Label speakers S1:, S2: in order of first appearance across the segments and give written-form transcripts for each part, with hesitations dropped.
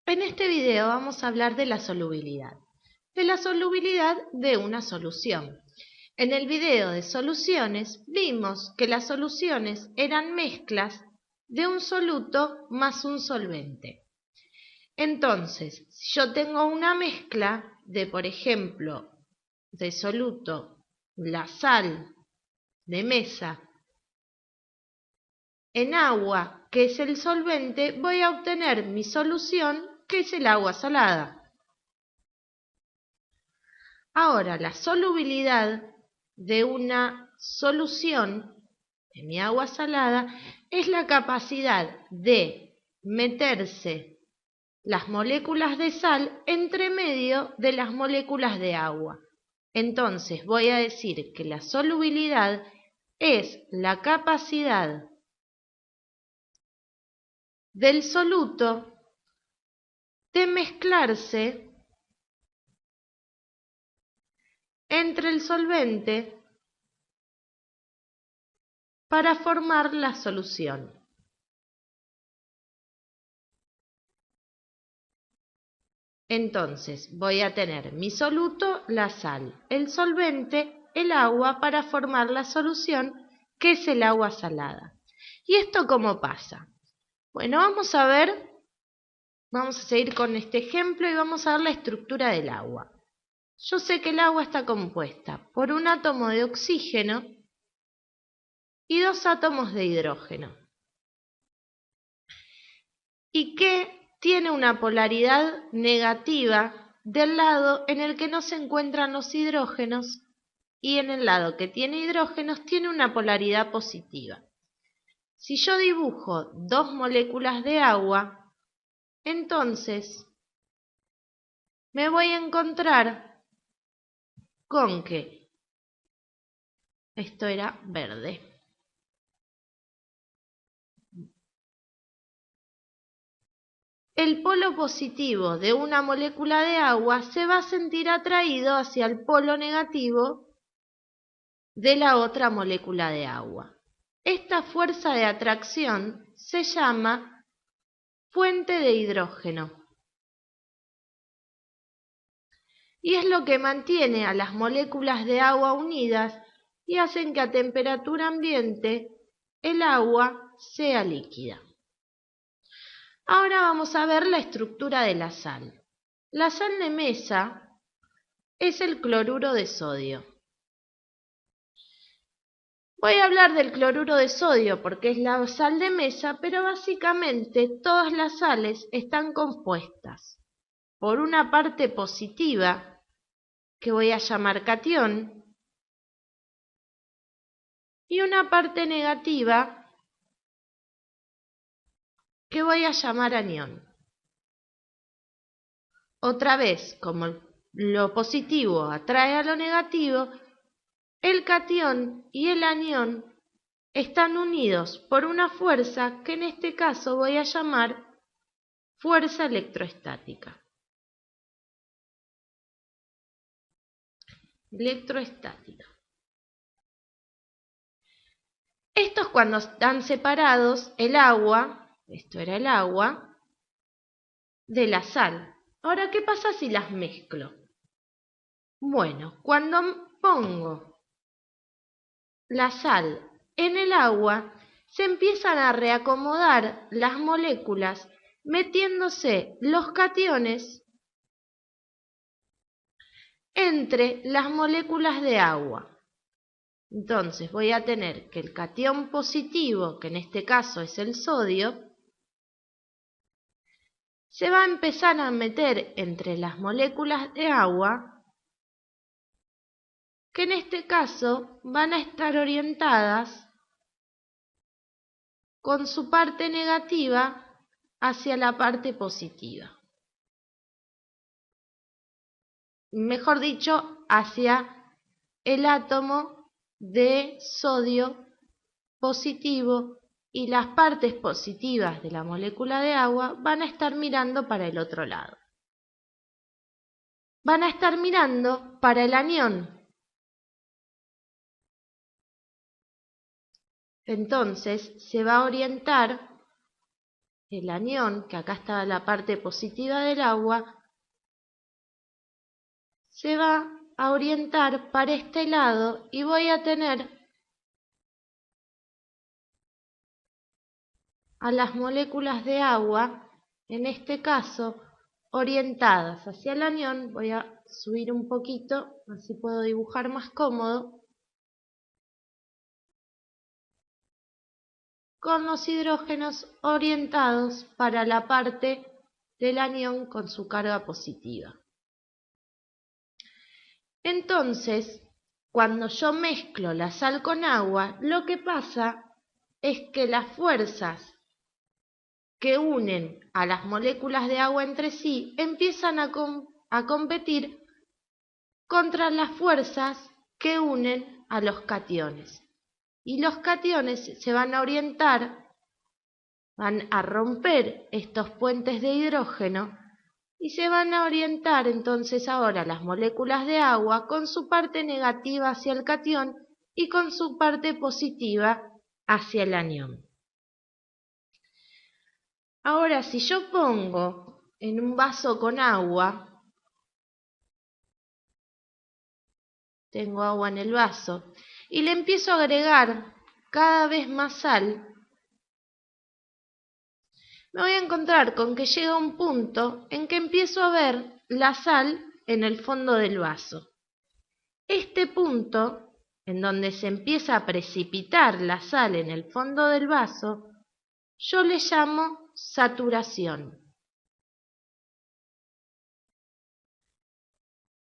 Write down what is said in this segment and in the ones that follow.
S1: En este video vamos a hablar de la solubilidad de una solución. En el video de soluciones vimos que las soluciones eran mezclas de un soluto más un solvente. Entonces, si yo tengo una mezcla de, por ejemplo, de soluto, la sal de mesa, en agua, que es el solvente, voy a obtener mi solución, que es el agua salada. Ahora, la solubilidad de una solución, de mi agua salada, es la capacidad de meterse las moléculas de sal entre medio de las moléculas de agua. Entonces, voy a decir que la solubilidad es la capacidad del soluto de mezclarse entre el solvente para formar la solución. Entonces voy a tener mi soluto, la sal, el solvente, el agua para formar la solución, que es el agua salada. ¿Y esto cómo pasa? Bueno, vamos a seguir con este ejemplo y vamos a ver la estructura del agua. Yo sé que el agua está compuesta por un átomo de oxígeno y 2 átomos de hidrógeno, y que tiene una polaridad negativa del lado en el que no se encuentran los hidrógenos, y en el lado que tiene hidrógenos tiene una polaridad positiva. Si yo dibujo 2 moléculas de agua, entonces me voy a encontrar con que esto era verde. El polo positivo de una molécula de agua se va a sentir atraído hacia el polo negativo de la otra molécula de agua. Esta fuerza de atracción se llama fuente de hidrógeno y es lo que mantiene a las moléculas de agua unidas y hacen que a temperatura ambiente el agua sea líquida. Ahora vamos a ver la estructura de la sal. La sal de mesa es el cloruro de sodio. Voy a hablar del cloruro de sodio porque es la sal de mesa, pero básicamente todas las sales están compuestas por una parte positiva, que voy a llamar catión, y una parte negativa, que voy a llamar anión. Otra vez, como lo positivo atrae a lo negativo, el catión y el anión están unidos por una fuerza que en este caso voy a llamar fuerza electrostática. Esto es cuando están separados el agua, esto era el agua, de la sal. Ahora, ¿qué pasa si las mezclo? Bueno, cuando pongo la sal en el agua, se empiezan a reacomodar las moléculas metiéndose los cationes entre las moléculas de agua. Entonces voy a tener que el catión positivo, que en este caso es el sodio, se va a empezar a meter entre las moléculas de agua, que en este caso van a estar orientadas con su parte negativa hacia la parte positiva. Mejor dicho, hacia el átomo de sodio positivo, y las partes positivas de la molécula de agua van a estar mirando para el otro lado. Van a estar mirando para el anión. Entonces se va a orientar el anión, que acá estaba la parte positiva del agua, se va a orientar para este lado y voy a tener a las moléculas de agua, en este caso, orientadas hacia el anión. Voy a subir un poquito, así puedo dibujar más cómodo, con los hidrógenos orientados para la parte del anión con su carga positiva. Entonces, cuando yo mezclo la sal con agua, lo que pasa es que las fuerzas que unen a las moléculas de agua entre sí empiezan a competir contra las fuerzas que unen a los cationes. Y los cationes se van a orientar, van a romper estos puentes de hidrógeno y se van a orientar entonces ahora las moléculas de agua con su parte negativa hacia el catión y con su parte positiva hacia el anión. Ahora, si yo pongo en un vaso con agua, tengo agua en el vaso, y le empiezo a agregar cada vez más sal, me voy a encontrar con que llega un punto en que empiezo a ver la sal en el fondo del vaso. Este punto, en donde se empieza a precipitar la sal en el fondo del vaso, yo le llamo saturación.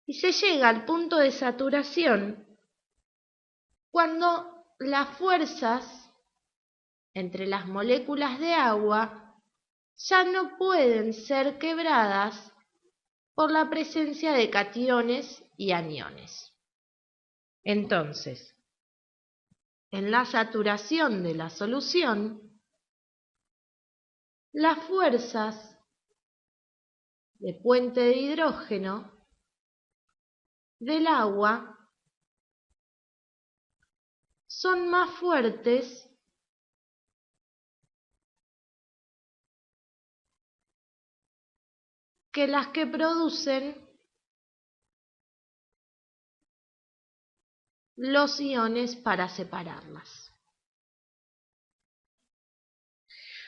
S1: Y se llega al punto de saturación cuando las fuerzas entre las moléculas de agua ya no pueden ser quebradas por la presencia de cationes y aniones. Entonces, en la saturación de la solución, las fuerzas de puente de hidrógeno del agua son más fuertes que las que producen los iones para separarlas.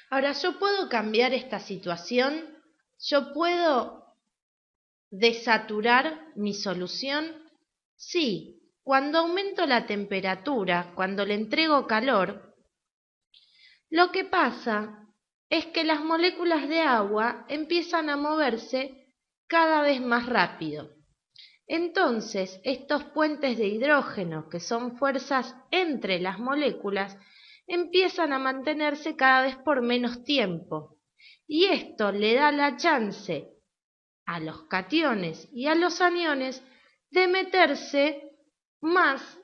S1: Ahora, ¿yo puedo cambiar esta situación? ¿Yo puedo desaturar mi solución? Sí, cuando aumento la temperatura, cuando le entrego calor, lo que pasa es que las moléculas de agua empiezan a moverse cada vez más rápido. Entonces, estos puentes de hidrógeno, que son fuerzas entre las moléculas, empiezan a mantenerse cada vez por menos tiempo. Y esto le da la chance a los cationes y a los aniones de meterse más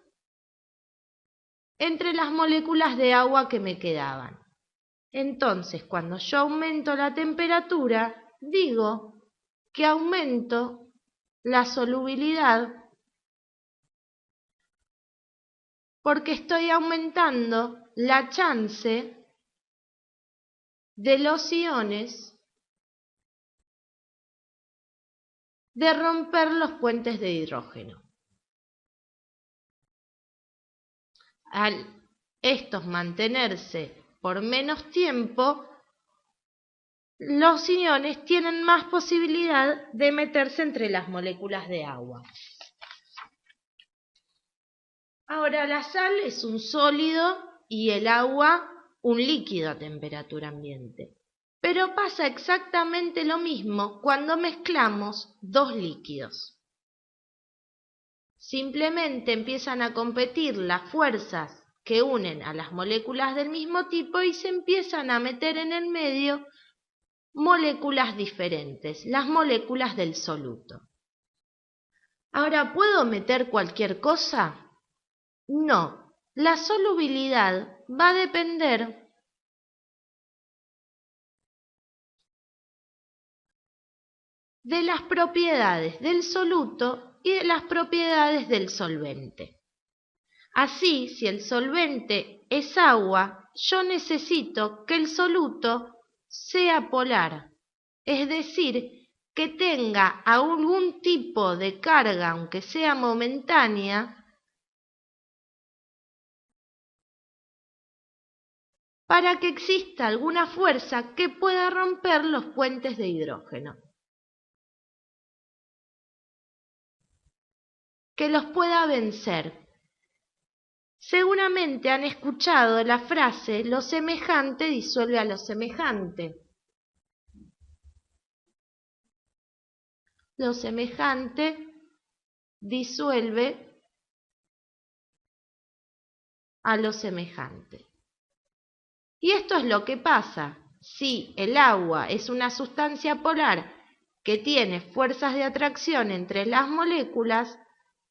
S1: entre las moléculas de agua que me quedaban. Entonces, cuando yo aumento la temperatura, digo que aumento la solubilidad porque estoy aumentando la chance de los iones de romper los puentes de hidrógeno. Al estos mantenerse por menos tiempo, los iones tienen más posibilidad de meterse entre las moléculas de agua. Ahora, la sal es un sólido y el agua un líquido a temperatura ambiente. Pero pasa exactamente lo mismo cuando mezclamos dos líquidos. Simplemente empiezan a competir las fuerzas que unen a las moléculas del mismo tipo y se empiezan a meter en el medio moléculas diferentes, las moléculas del soluto. Ahora, ¿puedo meter cualquier cosa? No, la solubilidad va a depender de las propiedades del soluto y de las propiedades del solvente. Así, si el solvente es agua, yo necesito que el soluto sea polar, es decir, que tenga algún tipo de carga, aunque sea momentánea, para que exista alguna fuerza que pueda romper los puentes de hidrógeno, que los pueda vencer. Seguramente han escuchado la frase lo semejante disuelve a lo semejante. Lo semejante disuelve a lo semejante. Y esto es lo que pasa si el agua es una sustancia polar que tiene fuerzas de atracción entre las moléculas.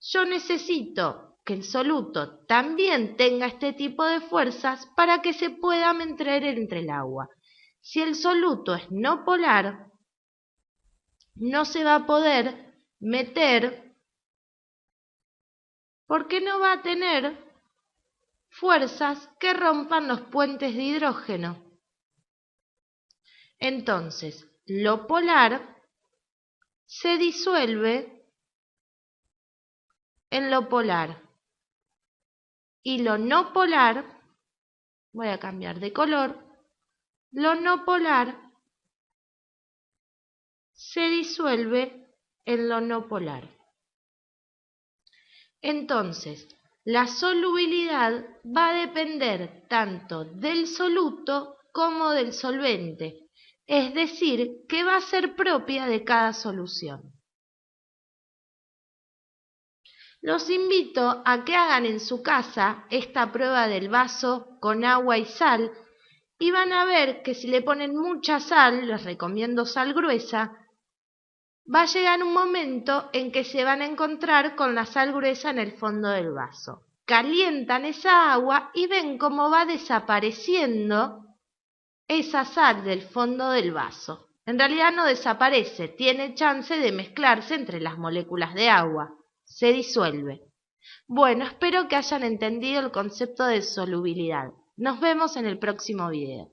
S1: Yo necesito que el soluto también tenga este tipo de fuerzas para que se pueda meter entre el agua. Si el soluto es no polar, no se va a poder meter porque no va a tener fuerzas que rompan los puentes de hidrógeno. Entonces, lo polar se disuelve en lo polar y lo no polar, voy a cambiar de color, lo no polar se disuelve en lo no polar. Entonces, la solubilidad va a depender tanto del soluto como del solvente, es decir, que va a ser propia de cada solución. Los invito a que hagan en su casa esta prueba del vaso con agua y sal y van a ver que si le ponen mucha sal, les recomiendo sal gruesa, va a llegar un momento en que se van a encontrar con la sal gruesa en el fondo del vaso. Calientan esa agua y ven cómo va desapareciendo esa sal del fondo del vaso. En realidad no desaparece, tiene chance de mezclarse entre las moléculas de agua. Se disuelve. Bueno, espero que hayan entendido el concepto de solubilidad. Nos vemos en el próximo video.